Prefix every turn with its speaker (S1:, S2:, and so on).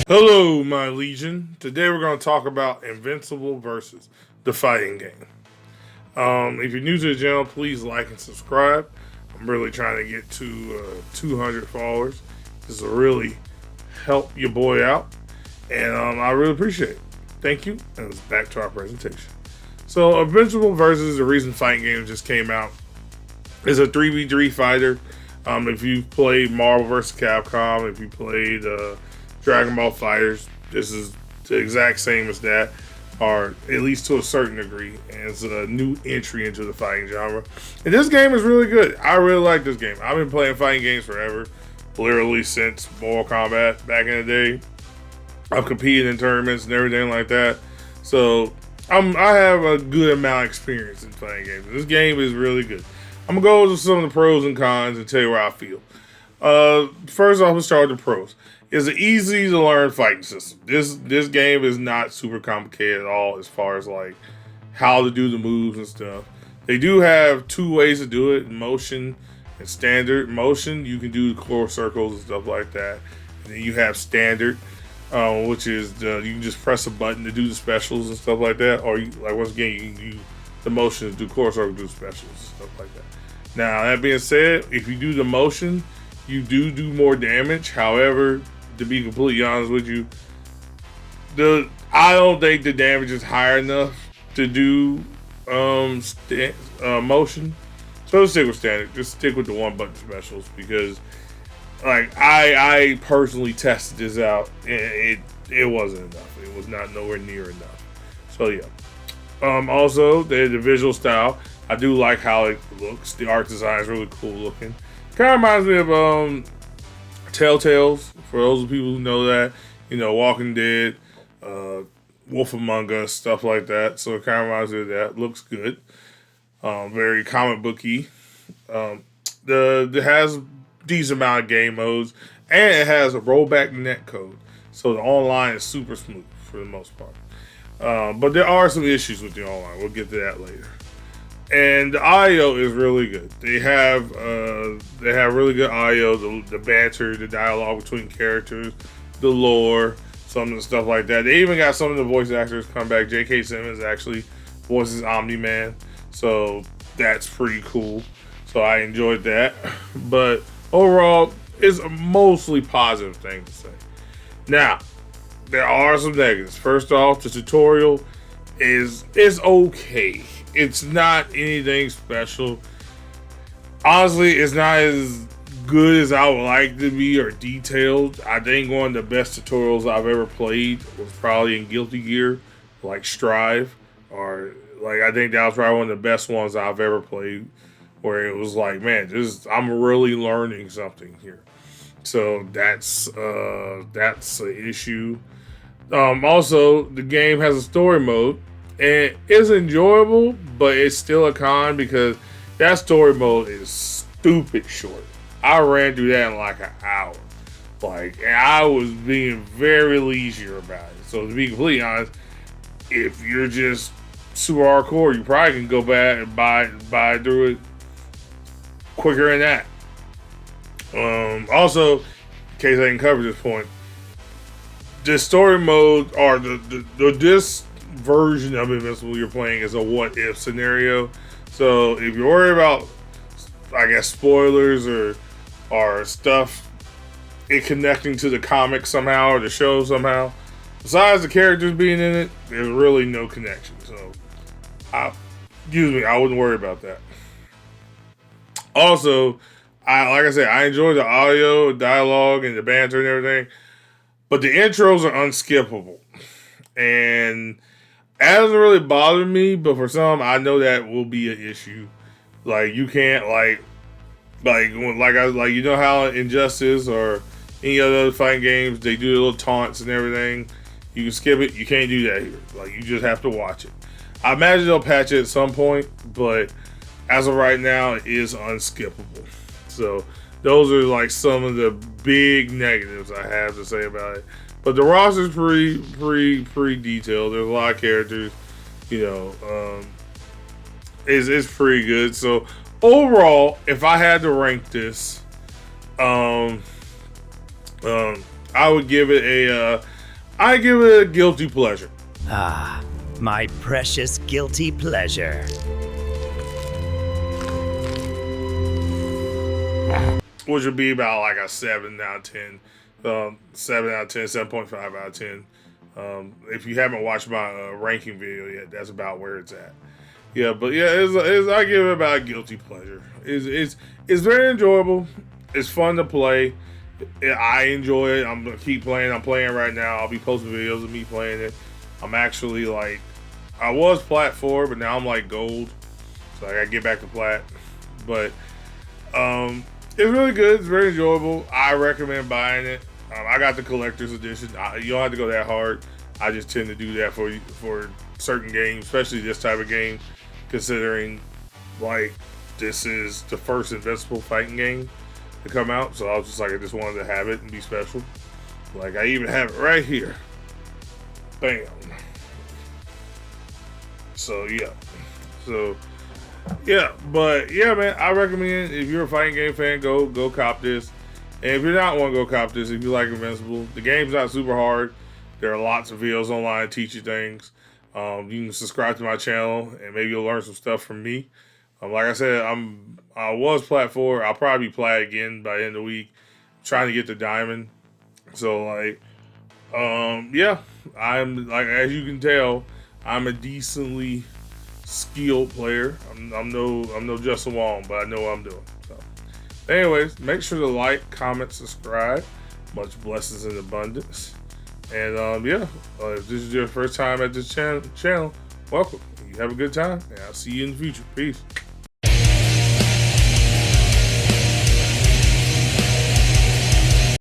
S1: Hello, my legion. Today we're going to talk about Invincible versus the fighting game. If you're new to the channel, please like and subscribe. I'm really trying to get to 200 followers. This will really help your boy out, and I really appreciate it. Thank you, and it's back to our presentation. So, Invincible versus the recent fighting game just came out. It's a 3v3 fighter. If you played Marvel vs. Capcom, if you played Dragon Ball Fighters, this is the exact same as that, or at least to a certain degree, and it's a new entry into the fighting genre. And this game is really good. I really like this game. I've been playing fighting games forever, literally since Mortal Kombat back in the day. I've competed in tournaments and everything like that, so I have a good amount of experience in fighting games. This game is really good. I'm gonna go over some of the pros and cons and tell you where I feel. First off, let's start with the pros. It's an easy to learn fighting system. This game is not super complicated at all as far as like how to do the moves and stuff. They do have two ways to do it: motion and standard. Motion, you can do the core circles and stuff like that. And then you have standard, which is you can just press a button to do the specials and stuff like that. Or once again, you can use the motion to do core circles, do specials and stuff like that. Now that being said, if you do the motion, you do more damage. However, to be completely honest with you, I don't think the damage is high enough to do motion. So let's stick with standard. Just stick with the one button specials because, like, I personally tested this out and it wasn't enough. It was not nowhere near enough. So yeah. Also, the visual style. I do like how it looks. The art design is really cool looking. Kind of reminds me of Telltales, for those people who know that, Walking Dead, Wolf Among Us, stuff like that. So it kind of reminds me of that. Looks good. Very comic booky. It has decent amount of game modes, and it has a rollback net code. So the online is super smooth for the most part. But there are some issues with the online. We'll get to that later. And the audio is really good. They have really good audio. The banter, the dialogue between characters, the lore, some of the stuff like that. They even got some of the voice actors come back. J.K. Simmons actually voices Omni-Man, so that's pretty cool. So I enjoyed that. But overall, it's a mostly positive thing to say. Now, there are some negatives. First off, the tutorial is okay. It's not anything special. Honestly, it's not as good as I would like to be or detailed. I think one of the best tutorials I've ever played was probably in Guilty Gear, like Strive, or like I think that was probably one of the best ones I've ever played, where it was like, man, I'm really learning something here. So that's an issue. Also, the game has a story mode. And it's enjoyable, but it's still a con because that story mode is stupid short. I ran through that in like an hour. And I was being very leisure about it. So to be completely honest, if you're just super hardcore, you probably can go back and buy through it quicker than that. Also, in case I didn't cover this point, the story mode or this version of Invincible you're playing is a what if scenario. So if you're worried about, I guess, spoilers or stuff it connecting to the comic somehow or the show somehow, besides the characters being in it, there's really no connection. So I wouldn't worry about that. Also, like I said, I enjoy the audio, dialogue, and the banter and everything, but the intros are unskippable. And it hasn't really bothered me, but for some, I know that will be an issue. Like you can't you know how Injustice or any other fighting games they do the little taunts and everything. You can skip it. You can't do that here. Like you just have to watch it. I imagine they'll patch it at some point, but as of right now, it is unskippable. So those are like some of the big negatives I have to say about it. But the roster's pretty detailed. There's a lot of characters, it's pretty good. So overall, if I had to rank this, I would give it I give it a guilty pleasure.
S2: Ah, my precious guilty pleasure.
S1: Which would be about like a 7 out of 10. 7 out of 10, 7.5 out of 10. If you haven't watched my ranking video yet, that's about where it's at. Yeah, but yeah, I give it about a guilty pleasure. It's very enjoyable. It's fun to play. I enjoy it. I'm gonna keep playing. I'm playing right now. I'll be posting videos of me playing it. I'm actually like, I was plat 4, but now I'm like gold, so I gotta get back to plat. But it's really good. It's very enjoyable. I recommend buying it. I got the collector's edition. You don't have to go that hard. I just tend to do that for certain games, especially this type of game, considering like this is the first Invincible fighting game to come out. So I was just like, I just wanted to have it and be special. Like I even have it right here. Bam. So yeah. But yeah, man, I recommend if you're a fighting game fan, go cop this. And if you're not one, go cop this. If you like Invincible, the game's not super hard. There are lots of videos online to teach you things. You can subscribe to my channel and maybe you'll learn some stuff from me. Like I said, I was plat 4. I'll probably be plat again by the end of the week, trying to get the diamond. So like, yeah, I'm like, as you can tell, I'm a decently skilled player. I'm no Justin Wong, but I know what I'm doing. So, anyways, make sure to like, comment, subscribe. Much blessings and abundance. And yeah, if this is your first time at this channel, welcome. You have a good time, and I'll see you in the future. Peace.